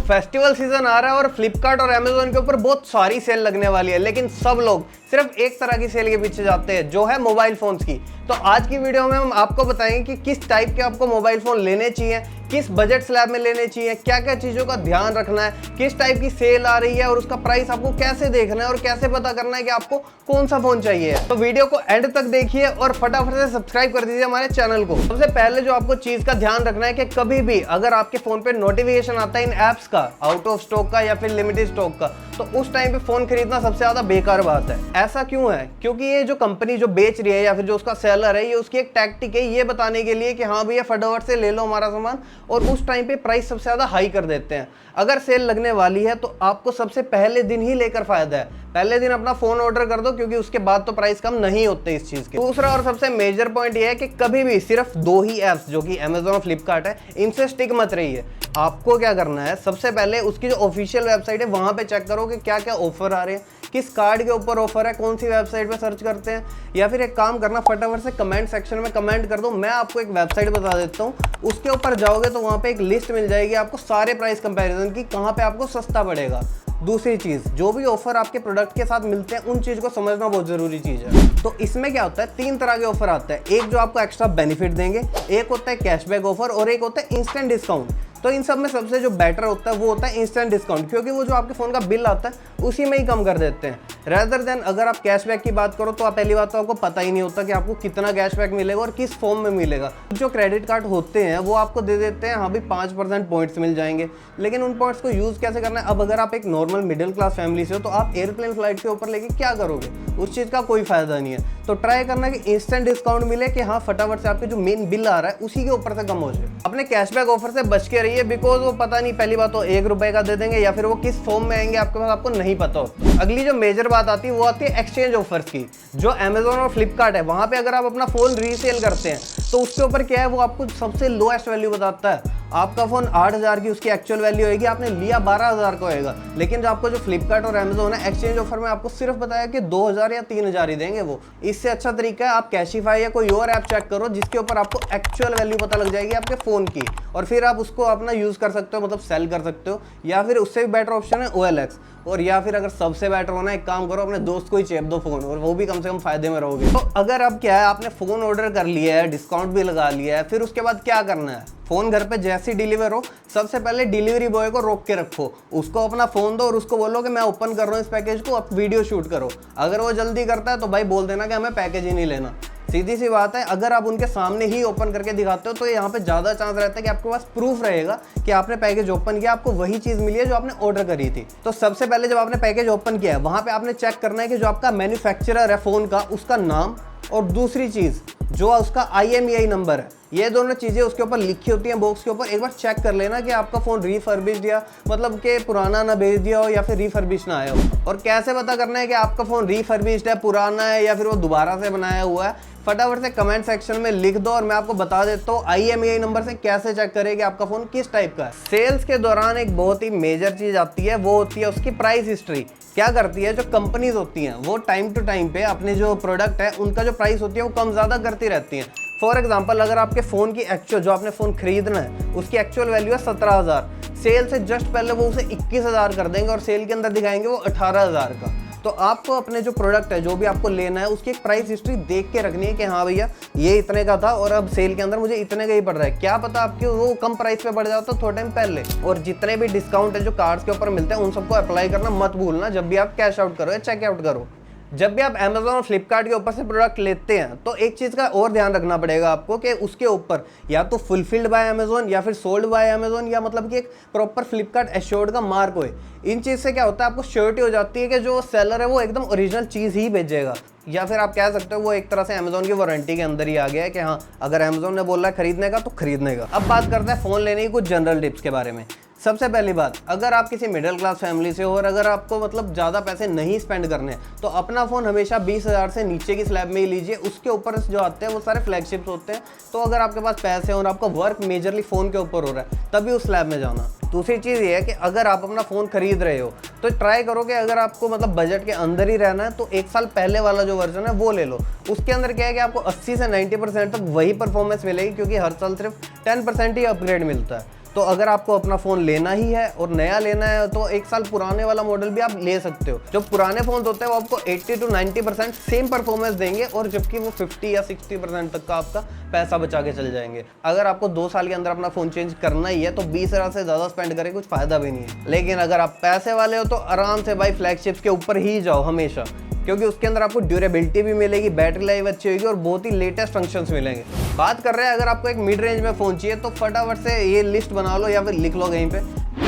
Festival season आ रहा है और फ्लिपकार्ट और अमेजोन के ऊपर बहुत सारी सेल लगने वाली है, लेकिन सब लोग सिर्फ एक तरह की सेल के पीछे जाते हैं, जो है मोबाइल फोन्स की। तो आज की वीडियो में हम आपको बताएंगे कि किस टाइप के आपको मोबाइल फोन लेने चाहिए, किस बजट स्लैब में लेने चाहिए, क्या क्या चीज़ों का ध्यान रखना है, किस टाइप की सेल आ रही है और उसका प्राइस आपको कैसे देखना है और कैसे पता करना है कि आपको कौन सा फोन चाहिए। तो वीडियो को एंड तक देखिए और फटाफट से सब्सक्राइब कर दीजिए हमारे चैनल को। सबसे पहले जो आपको चीज़ का ध्यान रखना है कि कभी भी अगर आपके फोन पे नोटिफिकेशन आता है इन ऐप्स का, आउट ऑफ स्टॉक का या फिर लिमिटेड स्टॉक का, तो उस टाइम पे फोन खरीदना सबसे ज्यादा बेकार बात है। ऐसा क्यों है? क्योंकि ये जो कंपनी जो बेच रही है या फिर जो उसका सेलर है, ये उसकी एक टैक्टिक है ये बताने के लिए कि हाँ भैया फटाफट से ले लो हमारा सामान, और उस टाइम पे प्राइस सबसे ज्यादा हाई कर देते हैं। अगर सेल लगने वाली है तो आपको सबसे पहले दिन ही लेकर फायदा है, पहले दिन अपना फोन ऑर्डर कर दो, क्योंकि उसके बाद तो प्राइस कम नहीं होते इस चीज के। दूसरा और सबसे मेजर पॉइंट ये है कि कभी भी सिर्फ दो ही ऐप्स जो कि अमेजोन और फ्लिपकार्ट है, इनसे स्टिक मत रहिए। आपको क्या करना है, सबसे पहले उसकी जो ऑफिशियल वेबसाइट है वहां पे चेक करो कि क्या क्या ऑफर आ रहे हैं, किस कार्ड के ऊपर ऑफर है, कौन सी वेबसाइट पे सर्च करते हैं। या फिर एक काम करना, फटाफट से कमेंट सेक्शन में कमेंट कर दो, मैं आपको एक वेबसाइट बता देता हूँ, उसके ऊपर जाओगे तो वहाँ पे एक लिस्ट मिल जाएगी आपको सारे प्राइस कंपैरिजन की, कहाँ पे आपको सस्ता पड़ेगा। दूसरी चीज़, जो भी ऑफर आपके प्रोडक्ट के साथ मिलते हैं उन चीज़ को समझना बहुत ज़रूरी चीज़ है। तो इसमें क्या होता है, तीन तरह के ऑफर आते हैं। एक जो आपको एक्स्ट्रा बेनिफिट देंगे, एक होता है कैशबैक ऑफर और एक होता है इंस्टेंट डिस्काउंट। तो इन सब में सबसे जो बेटर होता है वो होता है इंस्टेंट डिस्काउंट, क्योंकि वो जो आपके फ़ोन का बिल आता है उसी में ही कम कर देते हैं। रेदर देन अगर आप कैशबैक की बात करो तो आप पहली बात तो आपको पता ही नहीं होता कि आपको कितना कैशबैक मिलेगा और किस फॉर्म में मिलेगा। जो क्रेडिट कार्ड होते हैं वो आपको दे देते हैं हाँ भी 5% पॉइंट्स मिल जाएंगे, लेकिन उन पॉइंट्स को यूज़ कैसे करना है। अब अगर आप एक नॉर्मल मिडिल क्लास फैमिली से हो तो आप एयरप्लेन फ्लाइट के ऊपर लेके क्या करोगे, उस चीज़ का कोई फायदा नहीं है। तो ट्राई करना कि इंस्टेंट डिस्काउंट मिले कि हाँ फटाफट से आपके जो मेन बिल आ रहा है उसी के ऊपर से कम हो जाए। अपने कैशबैक ऑफर से बच के रहिए, बिकॉज वो पता नहीं, पहली बात तो 1 रुपए का दे देंगे या फिर वो किस फॉर्म में आएंगे आपके पास आपको नहीं पता होता। अगली जो मेजर बात आती है वो आती है एक्सचेंज ऑफर्स की। जो अमेजोन और फ्लिपकार्ट है वहां पे अगर आप अपना फोन रीसेल करते हैं तो उसके ऊपर क्या है, वो आपको सबसे लोएस्ट वैल्यू बताता है। आपका फोन 8,000 की उसकी एक्चुअल वैल्यू होगी, आपने लिया 12,000 का होएगा, लेकिन जो आपको जो फ्लिपकार्ट और अमेजोन है एक्सचेंज ऑफर में आपको सिर्फ बताया कि 2,000 या 3,000 ही देंगे वो। इससे अच्छा तरीका है आप कैशिफाई या कोई और ऐप चेक करो जिसके ऊपर आपको एक्चुअल वैल्यू पता लग जाएगी आपके फोन की, और फिर आप उसको अपना यूज कर सकते हो, मतलब सेल कर सकते हो। या फिर उससे भी बेटर ऑप्शन है OLX, और या फिर अगर सबसे बेटर होना एक काम करो, अपने दोस्त को ही चेप दो फोन, और वो भी कम से कम फायदे में रहोगे। तो अगर अब क्या है, आपने फोन ऑर्डर कर लिया है, डिस्काउंट भी लगा लिया है, फिर उसके बाद क्या करना है, फोन घर पे जैसे ही डिलीवर हो सबसे पहले डिलीवरी बॉय को रोक के रखो, उसको अपना फोन दो और उसको बोलो कि मैं ओपन कर रहा हूँ इस पैकेज को, आप वीडियो शूट करो। अगर वो जल्दी करता है तो भाई बोल देना कि हमें पैकेज ही नहीं लेना, सीधी सी बात है। अगर आप उनके सामने ही ओपन करके दिखाते हो तो यहाँ पे ज़्यादा चांस रहता है कि आपके पास प्रूफ रहेगा कि आपने पैकेज ओपन किया, आपको वही चीज़ मिली है जो आपने ऑर्डर करी थी। तो सबसे पहले जब आपने पैकेज ओपन किया है वहाँ पे आपने चेक करना है कि जो आपका मैन्युफैक्चरर है फ़ोन का उसका नाम, और दूसरी चीज़ जो उसका IMEI नंबर है, ये दोनों चीज़ें उसके ऊपर लिखी होती हैं बॉक्स के ऊपर। एक बार चेक कर लेना कि आपका फ़ोन रिफर्बिश्ड या मतलब कि पुराना ना भेज दिया हो या फिर रिफर्बिश्ड ना आया हो। और कैसे पता करना है कि आपका फ़ोन रिफर्बिश्ड है, पुराना है या फिर वो दोबारा से बनाया हुआ है, फटाफट से कमेंट सेक्शन में लिख दो और मैं आपको बता देता हूँ IMEI नंबर से कैसे चेक करें कि आपका फ़ोन किस टाइप का है। सेल्स के दौरान एक बहुत ही मेजर चीज़ आती है, वो होती है उसकी प्राइस हिस्ट्री। क्या करती है, जो कंपनीज होती हैं वो टाइम टू टाइम पे अपने जो प्रोडक्ट है उनका जो प्राइस होती है वो कम ज़्यादा करती रहती हैं। फॉर एग्जांपल, अगर आपके फ़ोन की एक्चुअल जो आपने फ़ोन खरीदना है उसकी एक्चुअल वैल्यू है 17,000, सेल से जस्ट पहले वो उसे 21,000 कर देंगे और सेल के अंदर दिखाएंगे वो 18,000 का। तो आपको अपने जो प्रोडक्ट है जो भी आपको लेना है उसकी एक प्राइस हिस्ट्री देख के रखनी है कि हाँ भैया ये इतने का था और अब सेल के अंदर मुझे इतने का ही पड़ रहा है। क्या पता आपके वो कम प्राइस पे बढ़ जाता थोड़े टाइम पहले। और जितने भी डिस्काउंट है जो कार्ड्स के ऊपर मिलते हैं उन सबको अप्लाई करना मत भूलना जब भी आप कैश आउट करो या चेक आउट करो। जब भी आप अमेजोन और फ्लिपकार्ट के ऊपर से प्रोडक्ट लेते हैं तो एक चीज़ का और ध्यान रखना पड़ेगा आपको कि उसके ऊपर या तो फुलफिल्ड बाय अमेजोन या फिर सोल्ड बाय अमेजोन, या मतलब कि एक प्रॉपर फ्लिपकार्ट एश्योर्ड का मार्क होए। इन चीज़ से क्या होता है, आपको श्योरिटी हो जाती है कि जो सेलर है वो एकदम ओरिजिनल चीज़ ही भेजेगा, या फिर आप कह सकते हो वो एक तरह से अमेजोन की वारंटी के अंदर ही आ गया है कि हाँ अगर अमेजोन ने बोला है खरीदने का तो खरीदने का। अब बात करते हैं फ़ोन लेने की कुछ जनरल टिप्स के बारे में। सबसे पहली बात, अगर आप किसी मिडिल क्लास फैमिली से हो और अगर आपको मतलब ज़्यादा पैसे नहीं स्पेंड करने तो अपना फ़ोन हमेशा 20,000 से नीचे की स्लैब में ही लीजिए। उसके ऊपर जो आते हैं वो सारे फ्लैगशिप्स होते हैं। तो अगर आपके पास पैसे और आपका वर्क मेजरली फ़ोन के ऊपर हो रहा है तभी उस स्लैब में जाना। दूसरी चीज़ ये है कि अगर आप अपना फ़ोन खरीद रहे हो तो ट्राई करो कि अगर आपको मतलब बजट के अंदर ही रहना है तो 1 साल पहले वाला जो वर्जन है वो ले लो। उसके अंदर क्या है कि आपको 80 से 90% तक वही परफॉर्मेंस मिलेगी, क्योंकि हर साल सिर्फ 10% ही अपग्रेड मिलता है। तो अगर आपको अपना फ़ोन लेना ही है और नया लेना है तो 1 साल पुराने वाला मॉडल भी आप ले सकते हो। जो पुराने फ़ोन होते हैं वो आपको 80 to 90% सेम परफॉर्मेंस देंगे, और जबकि वो 50 या 60% तक का आपका पैसा बचा के चल जाएंगे। अगर आपको 2 साल के अंदर अपना फ़ोन चेंज करना ही है तो 20,000 से ज़्यादा स्पेंड करें कुछ फ़ायदा भी नहीं है। लेकिन अगर आप पैसे वाले हो तो आराम से भाई फ्लैगशिप्स के ऊपर ही जाओ हमेशा, क्योंकि उसके अंदर आपको ड्यूरेबिलिटी भी मिलेगी, बैटरी लाइफ अच्छी होगी और बहुत ही लेटेस्ट फंक्शंस मिलेंगे। बात कर रहे हैं अगर आपको एक मिड रेंज में फ़ोन चाहिए तो फटाफट से ये लिस्ट बना लो या फिर लिख लो कहीं पे,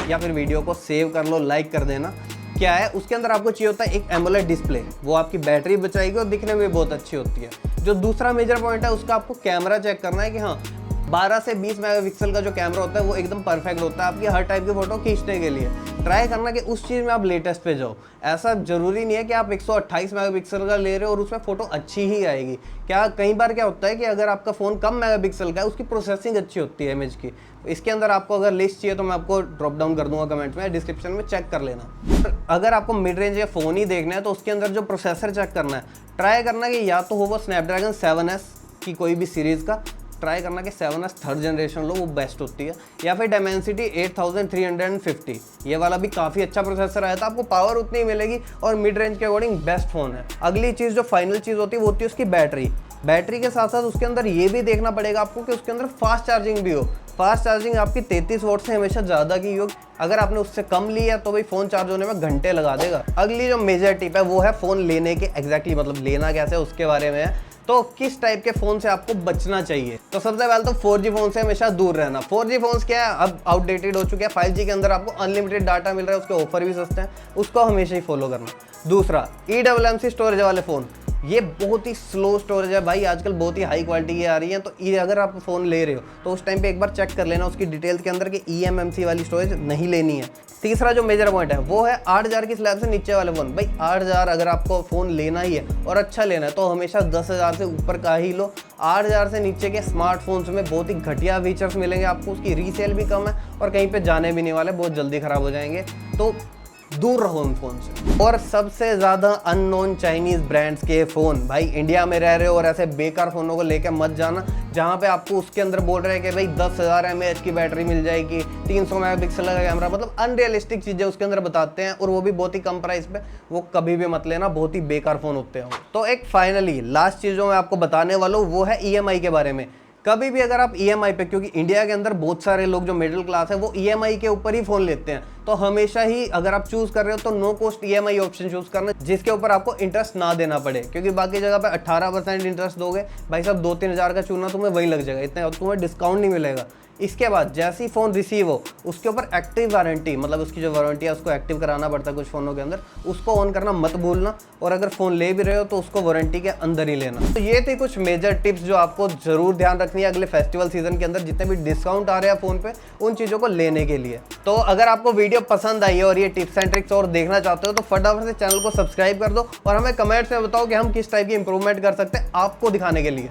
या फिर वीडियो को सेव कर लो, लाइक कर देना। क्या है उसके अंदर आपको चाहिए होता है एक एमोलेड डिस्प्ले, वो आपकी बैटरी बचाएगी और दिखने में बहुत अच्छी होती है। जो दूसरा मेजर पॉइंट है उसका आपको कैमरा चेक करना है कि हाँ 12 से 20 मेगापिक्सल का जो कैमरा होता है वो एकदम परफेक्ट होता है आपकी हर टाइप की फ़ोटो खींचने के लिए। ट्राई करना कि उस चीज़ में आप लेटेस्ट पे जाओ। ऐसा ज़रूरी नहीं है कि आप 128 मेगापिक्सल का ले रहे हो और उसमें फ़ोटो अच्छी ही आएगी। क्या कई बार क्या होता है कि अगर आपका फ़ोन कम मेगापिक्सल का है उसकी प्रोसेसिंग अच्छी होती है इमेज की। इसके अंदर आपको अगर लिस्ट चाहिए तो मैं आपको ड्रॉप डाउन कर दूंगा कमेंट में, डिस्क्रिप्शन में, चेक कर लेना। अगर आपको मिड रेंज या फ़ोन ही देखना है तो उसके अंदर जो प्रोसेसर चेक करना है, ट्राई करना कि या तो हो वो स्नैपड्रैगन 7S की कोई भी सीरीज़ का, ट्राई करना कि 7S थर्ड जनरेशन लो, वो बेस्ट होती है, या फिर Dimensity 8350, ये वाला भी काफ़ी अच्छा प्रोसेसर आया था। आपको पावर उतनी ही मिलेगी और मिड रेंज के अकॉर्डिंग बेस्ट फ़ोन है। अगली चीज़ जो फाइनल चीज़ होती है वो होती है उसकी बैटरी के साथ साथ उसके अंदर ये भी देखना पड़ेगा आपको कि उसके अंदर फास्ट चार्जिंग भी हो। फास्ट चार्जिंग आपकी 33 वोट से हमेशा ज़्यादा की हो। अगर आपने उससे कम ली है तो भाई फ़ोन चार्ज होने में घंटे लगा देगा। अगली जो मेजर टिप है वो है फ़ोन लेने के एग्जैक्टली मतलब लेना कैसे उसके बारे में है। तो किस टाइप के फ़ोन से आपको बचना चाहिए, तो सबसे पहले तो 4G फ़ोन से हमेशा दूर रहना। 4G फ़ोन्स क्या है अब आउटडेटेड हो चुके हैं। 5G के अंदर आपको अनलिमिटेड डाटा मिल रहा है, उसके ऑफर भी सस्ते हैं, उसको हमेशा ही फॉलो करना। दूसरा eMMC स्टोरेज वाले फ़ोन, ये बहुत ही स्लो स्टोरेज है भाई, आजकल बहुत ही हाई क्वालिटी की आ रही है। तो ये अगर आप फ़ोन ले रहे हो तो उस टाइम पे एक बार चेक कर लेना उसकी डिटेल्स के अंदर कि eMMC वाली स्टोरेज नहीं लेनी है। तीसरा जो मेजर पॉइंट है वो है 8,000 की स्लैब से नीचे वाले फ़ोन। भाई 8,000 अगर आपको फ़ोन लेना ही है और अच्छा लेना है तो हमेशा 10,000 से ऊपर का ही लो। 8,000 से नीचे के स्मार्टफोन्स में बहुत ही घटिया फीचर्स मिलेंगे आपको, उसकी रीसेल भी कम है और कहीं पे जाने भी नहीं वाले, बहुत जल्दी ख़राब हो जाएंगे। तो दूर रहो उन फ़ोन से। और सबसे ज़्यादा अननोन चाइनीज़ ब्रांड्स के फ़ोन, भाई इंडिया में रह रहे हो और ऐसे बेकार फ़ोनों को लेकर मत जाना जहाँ पे आपको उसके अंदर बोल रहे हैं कि भाई 10,000 mAh की बैटरी मिल जाएगी, 300 मेगापिक्सल का कैमरा, मतलब अनरियलिस्टिक चीज़ें उसके अंदर बताते हैं और वो भी बहुत ही कम प्राइस पे। वो कभी भी मत लेना, बहुत ही बेकार फ़ोन होते हैं। तो एक फाइनली लास्ट चीज़ जो मैं आपको बताने वाला हूँ वो है EMI के बारे में। कभी भी अगर आप EMI पे, क्योंकि इंडिया के अंदर बहुत सारे लोग जो मिडिल क्लास है वो EMI के ऊपर ही फ़ोन लेते हैं, तो हमेशा ही अगर आप चूज़ कर रहे हो तो no cost EMI option choose करना जिसके ऊपर आपको इंटरेस्ट ना देना पड़े। क्योंकि बाकी जगह पे 18% इंटरेस्ट दोगे भाई साहब, 2-3 हज़ार का चूना तुम्हें वही लग जाएगा, इतना तुम्हें डिस्काउंट नहीं मिलेगा। इसके बाद जैसे ही फ़ोन रिसीव हो उसके ऊपर एक्टिव वारंटी, मतलब उसकी जो वारंटी है उसको एक्टिव कराना पड़ता है कुछ फ़ोनों के अंदर, उसको ऑन करना मत भूलना। और अगर फ़ोन ले भी रहे हो तो उसको वारंटी के अंदर ही लेना। तो ये थी कुछ मेजर टिप्स जो आपको ज़रूर ध्यान रखनी है अगले फेस्टिवल सीजन के अंदर, जितने भी डिस्काउंट आ रहे हैं फ़ोन पे उन चीज़ों को लेने के लिए। तो अगर आपको वीडियो पसंद आई है और ये टिप्स एंड ट्रिक्स और देखना चाहते हो तो फटाफट से चैनल को सब्सक्राइब कर दो और हमें कमेंट्स में बताओ कि हम किस टाइप की इंप्रूवमेंट कर सकते हैं आपको दिखाने के लिए।